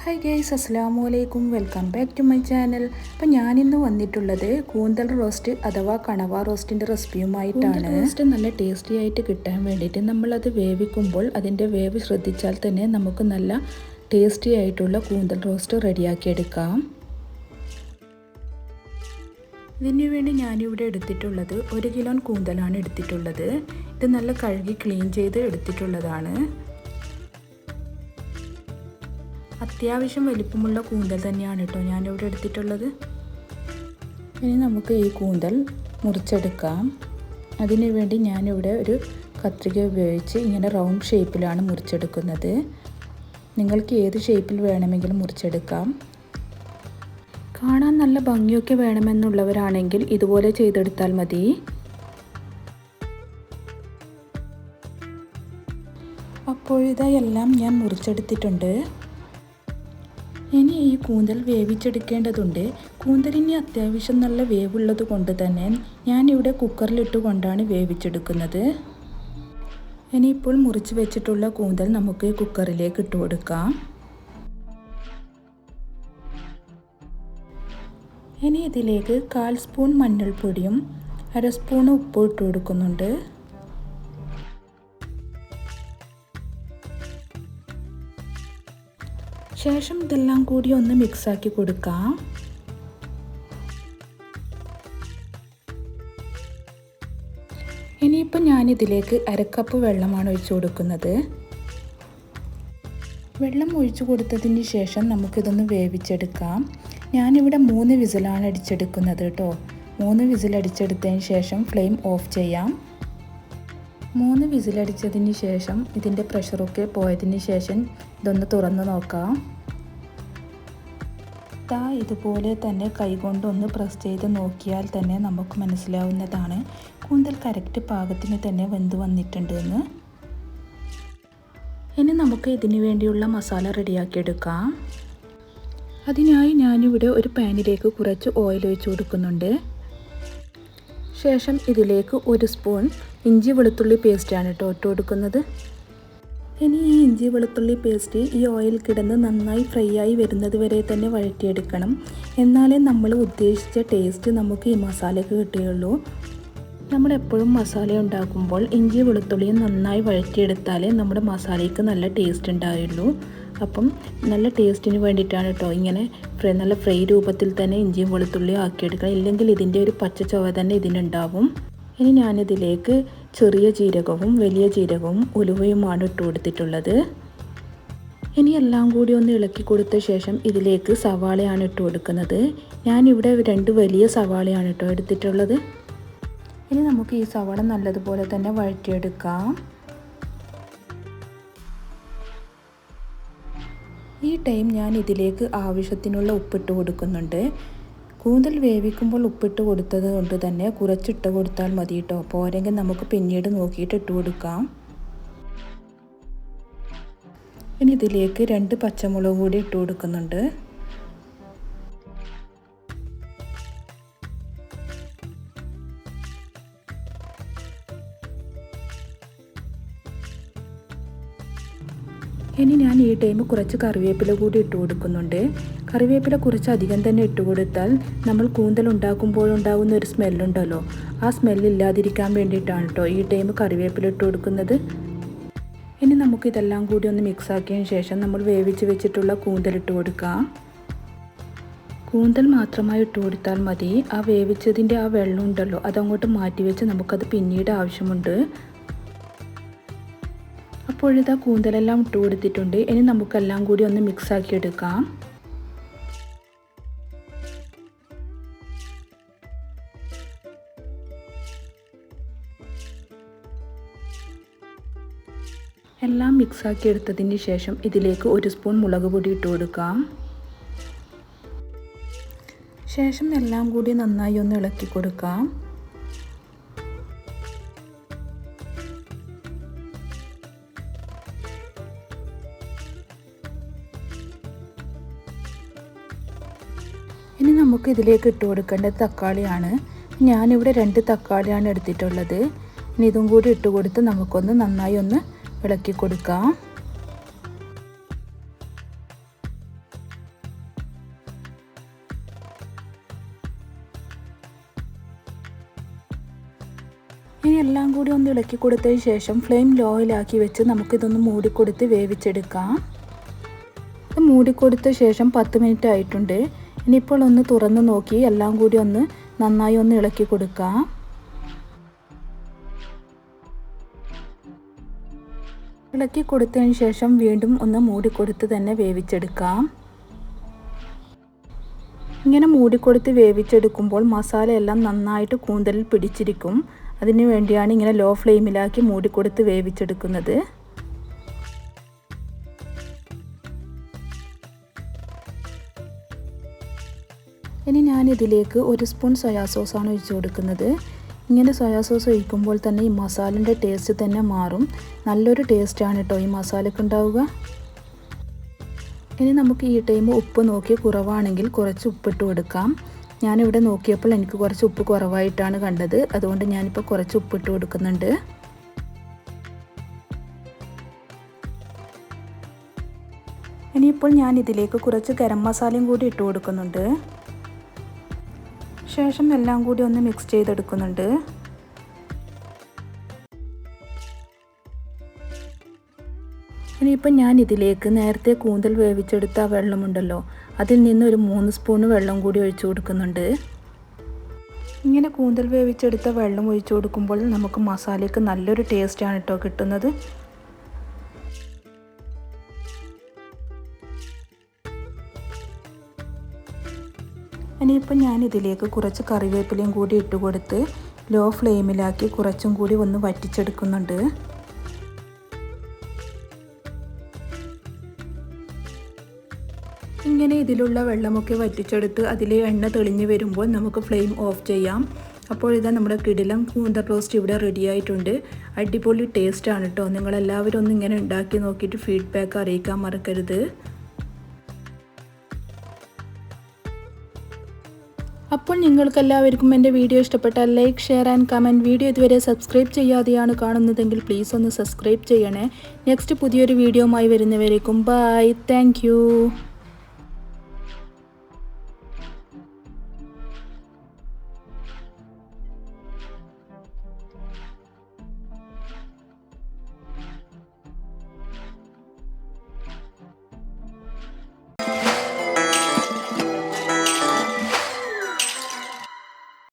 Hi guys, അസ്സലാമു അലൈക്കും. Welcome back to my channel. അപ്പോൾ ഞാനിന്ന് വന്നിട്ടുള്ളത് കൂന്തൽ റോസ്റ്റ് അഥവാ കണവ റോസ്റ്റിൻ്റെ റെസിപ്പിയുമായിട്ടാണ്. റോസ്റ്റ് നല്ല ടേസ്റ്റി ആയിട്ട് കിട്ടാൻ വേണ്ടിയിട്ട് നമ്മളത് വേവിക്കുമ്പോൾ അതിൻ്റെ വേവ് ശ്രദ്ധിച്ചാൽ തന്നെ നമുക്ക് നല്ല ടേസ്റ്റി ആയിട്ടുള്ള കൂന്തൽ റോസ്റ്റ് റെഡിയാക്കിയെടുക്കാം. ഇതിനു വേണ്ടി ഞാനിവിടെ എടുത്തിട്ടുള്ളത് 1 കിലോ കൂന്തലാണ് എടുത്തിട്ടുള്ളത്. ഇത് നല്ല കഴുകി ക്ലീൻ ചെയ്ത് എടുത്തിട്ടുള്ളതാണ്. അത്യാവശ്യം വലിപ്പമുള്ള കൂന്തൽ തന്നെയാണ് കേട്ടോ ഞാനിവിടെ എടുത്തിട്ടുള്ളത്. ഇനി നമുക്ക് ഈ കൂന്തൽ മുറിച്ചെടുക്കാം. അതിനു വേണ്ടി ഞാനിവിടെ ഒരു കത്രിക ഉപയോഗിച്ച് ഇങ്ങനെ റൗണ്ട് ഷേപ്പിലാണ് മുറിച്ചെടുക്കുന്നത്. നിങ്ങൾക്ക് ഏത് ഷേപ്പിൽ വേണമെങ്കിലും മുറിച്ചെടുക്കാം. കാണാൻ നല്ല ഭംഗിയൊക്കെ വേണമെന്നുള്ളവരാണെങ്കിൽ ഇതുപോലെ ചെയ്തെടുത്താൽ മതി. അപ്പോഴിതെല്ലാം ഞാൻ മുറിച്ചെടുത്തിട്ടുണ്ട്. ഇനി ഈ കൂന്തൽ വേവിച്ചെടുക്കേണ്ടതുണ്ട്. കൂന്തലിന് അത്യാവശ്യം നല്ല വേവുള്ളത് കൊണ്ട് തന്നെ ഞാനിവിടെ കുക്കറിലിട്ട് കൊണ്ടാണ് വേവിച്ചെടുക്കുന്നത്. ഇനിയിപ്പോൾ മുറിച്ച് വെച്ചിട്ടുള്ള കൂന്തൽ നമുക്ക് കുക്കറിലേക്ക് ഇട്ട് കൊടുക്കാം. ഇനി ഇതിലേക്ക് 1/4 സ്പൂൺ മഞ്ഞൾപ്പൊടിയും 1/2 സ്പൂൺ ഉപ്പും ഇട്ട് കൊടുക്കുന്നുണ്ട്. ശേഷം ഇതെല്ലാം കൂടി ഒന്ന് മിക്സാക്കി കൊടുക്കാം. ഇനിയിപ്പോൾ ഞാനിതിലേക്ക് 1/2 കപ്പ് വെള്ളമാണ് ഒഴിച്ചു കൊടുക്കുന്നത്. വെള്ളം ഒഴിച്ചു കൊടുത്തതിന് ശേഷം നമുക്കിതൊന്ന് വേവിച്ചെടുക്കാം. ഞാനിവിടെ 3 വിസിലാണ് അടിച്ചെടുക്കുന്നത് കേട്ടോ. 3 വിസിൽ അടിച്ചെടുത്തതിന് ശേഷം ഫ്ലെയിം ഓഫ് ചെയ്യാം. 3 വിസിലടിച്ചതിന് ശേഷം ഇതിൻ്റെ പ്രഷറൊക്കെ പോയതിന് ശേഷം ഇതൊന്ന് തുറന്ന് നോക്കാം. ഇതുപോലെ തന്നെ കൈകൊണ്ടൊന്ന് പ്രസ് ചെയ്ത് നോക്കിയാൽ തന്നെ നമുക്ക് മനസ്സിലാവുന്നതാണ് കൂന്തൽ കറക്റ്റ് പാകത്തിന് തന്നെ വെന്ത് വന്നിട്ടുണ്ടെന്ന്. ഇനി നമുക്ക് ഇതിന് വേണ്ടിയുള്ള മസാല റെഡിയാക്കിയെടുക്കാം. അതിനായി ഞാനിവിടെ ഒരു പാനിലേക്ക് കുറച്ച് ഓയിൽ ഒഴിച്ച് കൊടുക്കുന്നുണ്ട്. ശേഷം ഇതിലേക്ക് 1 സ്പൂൺ ഇഞ്ചി വെളുത്തുള്ളി പേസ്റ്റാണ് കേട്ടോ ഇട്ട് കൊടുക്കുന്നത്. ഇനി ഈ ഇഞ്ചി വെളുത്തുള്ളി പേസ്റ്റ് ഈ ഓയിൽ കിടന്ന് നന്നായി ഫ്രൈ ആയി വരുന്നത് വരെ തന്നെ വഴറ്റിയെടുക്കണം. എന്നാലേ നമ്മൾ ഉദ്ദേശിച്ച ടേസ്റ്റ് നമുക്ക് ഈ മസാലയ്ക്ക് കിട്ടുകയുള്ളൂ. നമ്മളെപ്പോഴും മസാല ഉണ്ടാക്കുമ്പോൾ ഇഞ്ചി വെളുത്തുള്ളിയും നന്നായി വഴറ്റിയെടുത്താലേ നമ്മുടെ മസാലയ്ക്ക് നല്ല ടേസ്റ്റ് ഉണ്ടാവുള്ളൂ. അപ്പം നല്ല ടേസ്റ്റിന് വേണ്ടിയിട്ടാണ് കേട്ടോ ഇങ്ങനെ നല്ല ഫ്രൈ രൂപത്തിൽ തന്നെ ഇഞ്ചിയും വെളുത്തുള്ളിയും ആക്കിയെടുക്കണം. ഇല്ലെങ്കിൽ ഇതിൻ്റെ ഒരു പച്ച ചുവ തന്നെ ഇതിനുണ്ടാവും. ഇനി ഞാനിതിലേക്ക് ചെറിയ ജീരകവും വലിയ ജീരകവും ഉലുവയുമാണ് ഇട്ട് കൊടുത്തിട്ടുള്ളത്. ഇനി എല്ലാം കൂടി ഒന്ന് ഇളക്കി കൊടുത്ത ശേഷം ഇതിലേക്ക് സവാളയാണ് ഇട്ട് കൊടുക്കുന്നത്. ഞാനിവിടെ 2 വലിയ സവാളയാണ് കേട്ടോ എടുത്തിട്ടുള്ളത്. ഇനി നമുക്ക് ഈ സവാള നല്ലതുപോലെ തന്നെ വഴറ്റിയെടുക്കാം. ഈ ടൈം ഞാൻ ഇതിലേക്ക് ആവശ്യത്തിനുള്ള ഉപ്പിട്ട് കൊടുക്കുന്നുണ്ട്. കൂന്തൽ വേവിക്കുമ്പോൾ ഉപ്പിട്ട് കൊടുത്തത് കൊണ്ട് തന്നെ കുറച്ചിട്ട് കൊടുത്താൽ മതി കേട്ടോ. പോരെങ്കിൽ നമുക്ക് പിന്നീട് നോക്കിയിട്ട് ഇട്ട് കൊടുക്കാം. ഇനി ഇതിലേക്ക് 2 പച്ചമുളക് കൂടി ഇട്ട് കൊടുക്കുന്നുണ്ട്. ഇനി ഞാൻ ഈ ടൈം കുറച്ച് കറിവേപ്പില കൂടി ഇട്ട് കൊടുക്കുന്നുണ്ട്. കറിവേപ്പില കുറച്ച് അധികം തന്നെ ഇട്ട് കൊടുത്താൽ നമ്മൾ കൂന്തൽ ഉണ്ടാക്കുമ്പോഴുണ്ടാകുന്ന ഒരു സ്മെല്ലുണ്ടല്ലോ, ആ സ്മെല്ലില്ലാതിരിക്കാൻ വേണ്ടിയിട്ടാണ് കേട്ടോ ഈ ടൈം കറിവേപ്പില ഇട്ട് കൊടുക്കുന്നത്. ഇനി നമുക്കിതെല്ലാം കൂടി ഒന്ന് മിക്സാക്കിയതിന് ശേഷം നമ്മൾ വേവിച്ച് വെച്ചിട്ടുള്ള കൂന്തൽ ഇട്ട് കൊടുക്കാം. കൂന്തൽ മാത്രമായി ഇട്ട് കൊടുത്താൽ മതി. ആ വേവിച്ചതിൻ്റെ ആ വെള്ളം ഉണ്ടല്ലോ അതങ്ങോട്ട് മാറ്റി വെച്ച് നമുക്കത് പിന്നീട് ആവശ്യമുണ്ട്. അപ്പോഴിതാ കൂന്തലെല്ലാം ഇട്ട് കൊടുത്തിട്ടുണ്ട്. ഇനി നമുക്കെല്ലാം കൂടി ഒന്ന് മിക്സാക്കി എടുക്കാം. എല്ലാം മിക്സാക്കി എടുത്തതിന് ശേഷം ഇതിലേക്ക് 1 സ്പൂൺ മുളക് പൊടി ഇട്ട് കൊടുക്കാം. ശേഷം എല്ലാം കൂടി നന്നായി ഒന്ന് ഇളക്കി കൊടുക്കാം. ഇനി നമുക്ക് ഇതിലേക്ക് ഇട്ട് കൊടുക്കേണ്ടത് തക്കാളിയാണ്. ഞാനിവിടെ 2 തക്കാളിയാണ് എടുത്തിട്ടുള്ളത്. ഇനി ഇതും കൂടി ഇട്ട് കൊടുത്ത് നമുക്കൊന്ന് നന്നായി ഒന്ന് ഇളക്കി കൊടുക്കാം. കൂടി ഒന്ന് ഇളക്കി കൊടുത്തതിന് ശേഷം ഫ്ലെയിം ലോയിലാക്കി വെച്ച് നമുക്കിതൊന്ന് മൂടിക്കൊടുത്ത് വേവിച്ചെടുക്കാം. ഇത് മൂടിക്കൊടുത്ത ശേഷം 10 മിനിറ്റ് ആയിട്ടുണ്ട്. ഇനിയിപ്പോൾ ഒന്ന് തുറന്ന് നോക്കി എല്ലാം കൂടി ഒന്ന് നന്നായി ഒന്ന് ഇളക്കി കൊടുക്കാം. ഇളക്കി കൊടുത്തതിന് ശേഷം വീണ്ടും ഒന്ന് മൂടിക്കൊടുത്ത് തന്നെ വേവിച്ചെടുക്കാം. ഇങ്ങനെ മൂടിക്കൊടുത്ത് വേവിച്ചെടുക്കുമ്പോൾ മസാലയെല്ലാം നന്നായിട്ട് കൂന്തലിൽ പിടിച്ചിരിക്കും. അതിനു വേണ്ടിയാണ് ഇങ്ങനെ ലോ ഫ്ലെയിമിലാക്കി മൂടിക്കൊടുത്ത് വേവിച്ചെടുക്കുന്നത്. ഇനി ഞാനിതിലേക്ക് 1 സ്പൂൺ സോയാ സോസാണ് ഒഴിച്ചു കൊടുക്കുന്നത്. ഇങ്ങനെ സോയാ സോസ് ഒഴിക്കുമ്പോൾ തന്നെ ഈ മസാലൻ്റെ ടേസ്റ്റ് തന്നെ മാറും. നല്ലൊരു ടേസ്റ്റാണ് കേട്ടോ ഈ മസാലയ്ക്ക് ഉണ്ടാവുക. ഇനി നമുക്ക് ഈ ടൈം ഉപ്പ് നോക്കി കുറവാണെങ്കിൽ കുറച്ച് ഉപ്പിട്ട് കൊടുക്കാം. ഞാനിവിടെ നോക്കിയപ്പോൾ എനിക്ക് കുറച്ച് ഉപ്പ് കുറവായിട്ടാണ് കണ്ടത്. അതുകൊണ്ട് ഞാനിപ്പോൾ കുറച്ച് ഉപ്പിട്ട് കൊടുക്കുന്നുണ്ട്. ഇനിയിപ്പോൾ ഞാൻ ഇതിലേക്ക് കുറച്ച് ഗരം മസാലയും കൂടി ഇട്ട് കൊടുക്കുന്നുണ്ട്. ശേഷം എല്ലാം കൂടി ഒന്ന് മിക്സ് ചെയ്തെടുക്കുന്നുണ്ട്. ഇനിയിപ്പോൾ ഞാൻ ഇതിലേക്ക് നേരത്തെ കൂന്തൽ വേവിച്ചെടുത്ത വെള്ളമുണ്ടല്ലോ, അതിൽ നിന്ന് ഒരു 3 സ്പൂൺ വെള്ളം കൂടി ഒഴിച്ചു കൊടുക്കുന്നുണ്ട്. ഇങ്ങനെ കൂന്തൽ വേവിച്ചെടുത്ത വെള്ളം ഒഴിച്ചു കൊടുക്കുമ്പോൾ നമുക്ക് മസാലയ്ക്ക് നല്ലൊരു ടേസ്റ്റാണ് കേട്ടോ കിട്ടുന്നത്. ഇനിയിപ്പോൾ ഞാൻ ഇതിലേക്ക് കുറച്ച് കറിവേപ്പിലയും കൂടി ഇട്ട് കൊടുത്ത് ലോ ഫ്ലെയിമിലാക്കി കുറച്ചും കൂടി ഒന്ന് വറ്റിച്ചെടുക്കുന്നുണ്ട്. ഇങ്ങനെ ഇതിലുള്ള വെള്ളമൊക്കെ വറ്റിച്ചെടുത്ത് അതിലെ എണ്ണ തെളിഞ്ഞ് വരുമ്പോൾ നമുക്ക് ഫ്ലെയിം ഓഫ് ചെയ്യാം. അപ്പോൾ ഇതാ നമ്മുടെ കിടിലം കൂന്തൽ റോസ്റ്റ് ഇവിടെ റെഡി ആയിട്ടുണ്ട്. അടിപൊളി ടേസ്റ്റാണ് കേട്ടോ. നിങ്ങളെല്ലാവരും ഒന്ന് ഇങ്ങനെ ഉണ്ടാക്കി നോക്കിയിട്ട് ഫീഡ്ബാക്ക് അറിയിക്കാൻ മറക്കരുത്. അപ്പോൾ നിങ്ങൾക്കെല്ലാവർക്കും എൻ്റെ വീഡിയോ ഇഷ്ടപ്പെട്ടാൽ like, share and comment. Video ഇതുവരെ സബ്സ്ക്രൈബ് ചെയ്യാതെയാണ് കാണുന്നതെങ്കിൽ പ്ലീസ് ഒന്ന് സബ്സ്ക്രൈബ് ചെയ്യണേ. നെക്സ്റ്റ് പുതിയൊരു വീഡിയോയുമായി വരുന്നവരേക്കും ബൈ. Thank you.